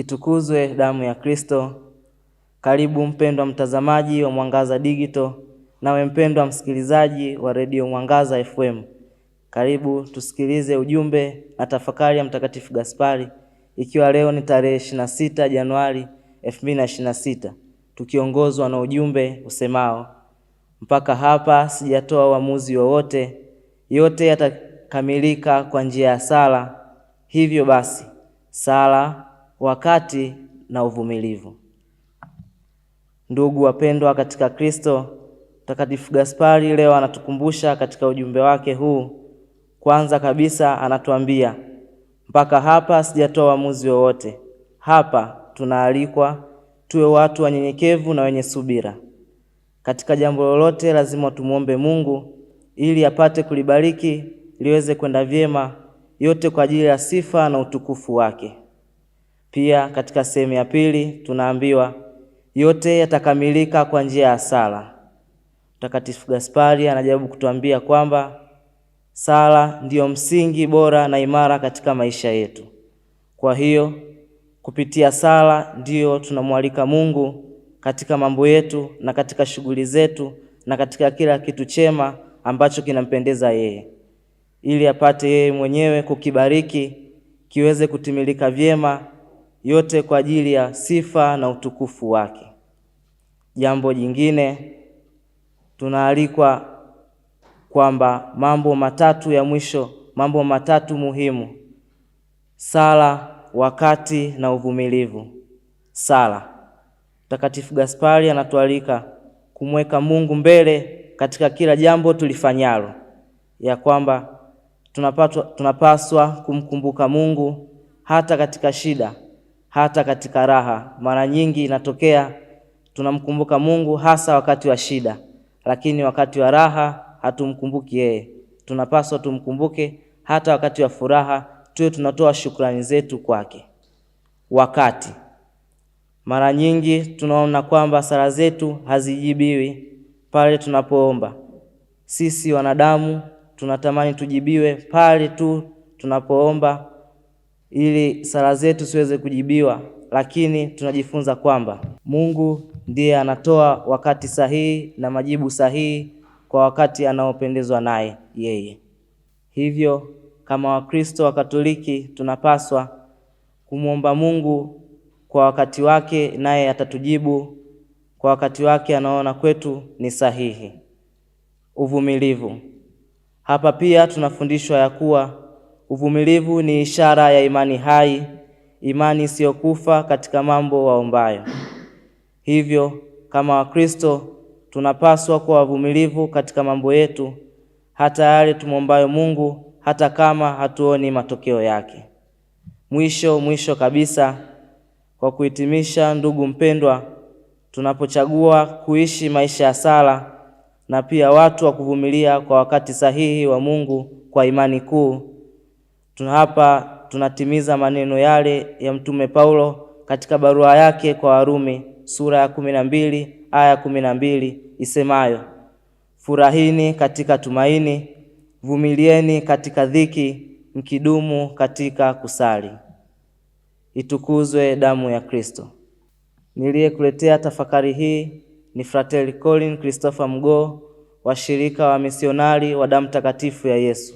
Itukuzwe damu ya Kristo! Karibu mpendwa mtazamaji wa Mwangaza Digital, nawe mpendwa msikilizaji wa redio Mwangaza FM. Karibu tusikilize ujumbe na tafakari ya Mtakatifu Gaspari, ikiwa leo ni tarehe 26 Januari 2026, tukiongozwa na ujumbe usemao: mpaka hapa sijatoa uamuzi wowote, yote yatakamilika kwa njia ya sala. Hivyo basi, sala, wakati na uvumilivu. Ndugu wapendwa katika Kristo, Mtakatifu Gaspari leo anatukumbusha katika ujumbe wake huu. Kwanza kabisa anatuambia mpaka hapa sijatoa uamuzi wowote. Hapa tunaalikwa tuwe watu wanyenyekevu na wenye subira. Katika jambo lolote lazima tumuombe Mungu ili apate kulibariki liweze kwenda vyema, yote kwa ajili ya sifa na utukufu wake. Pia katika sehemu ya pili tunaambiwa yote yatakamilika kwa njia ya sala. Mtakatifu Gaspari anajaribu kutuambia kwamba sala ndiyo msingi bora na imara katika maisha yetu. Kwa hiyo kupitia sala ndiyo tunamwalika Mungu katika mambo yetu na katika shughuli zetu na katika kila kitu chema ambacho kinampendeza yeye, ili apate yeye mwenyewe kukibariki kiweze kutimilika vyema, yote kwa ajili ya sifa na utukufu wake. Jambo jingine tunaalikwa kwamba mambo matatu ya mwisho, mambo matatu muhimu: sala, wakati na uvumilivu. Sala. Mtakatifu Gaspari anatualika kumweka Mungu mbele katika kila jambo tulifanyalo, ya kwamba tunapaswa kumkumbuka Mungu hata katika shida, hata katika raha. Mara nyingi inatokea tunamkumbuka Mungu hasa wakati wa shida, lakini wakati wa raha hatumkumbuki yeye. Tunapaswa tumkumbuke hata wakati wa furaha, tuwe tunatoa shukrani zetu kwake. Wakati mara nyingi tunaona kwamba sala zetu hazijibiwi pale tunapoomba. Sisi wanadamu tunatamani tujibiwe pale tu tunapoomba ili sala zetu siweze kujibiwa, lakini tunajifunza kwamba Mungu ndiye anatoa wakati sahihi na majibu sahihi kwa wakati anaopendezwa naye yeye. Hivyo kama Wakristo wa Katoliki tunapaswa kumwomba Mungu kwa wakati wake, naye atatujibu kwa wakati wake anaona kwetu ni sahihi. Uvumilivu. Hapa pia tunafundishwa ya kuwa uvumilivu ni ishara ya imani hai, imani isiyokufa katika mambo waombayo. Hivyo kama Wakristo tunapaswa kuwa wavumilivu katika mambo yetu, hata yale tumwombayo Mungu, hata kama hatuoni matokeo yake. Mwisho kabisa, kwa kuhitimisha, ndugu mpendwa, tunapochagua kuishi maisha ya sala na pia watu wa kuvumilia kwa wakati sahihi wa Mungu kwa imani kuu, tunatimiza maneno yale ya Mtume Paulo katika barua yake kwa Warumi sura ya 12 aya 12 isemayo: furahini katika tumaini, vumilieni katika dhiki, mkidumu katika kusali. Itukuzwe damu ya Kristo! Niliyekuletea tafakari hii ni Frateli Colin Christopher Mgoo wa shirika wa misionari wa damu takatifu ya Yesu.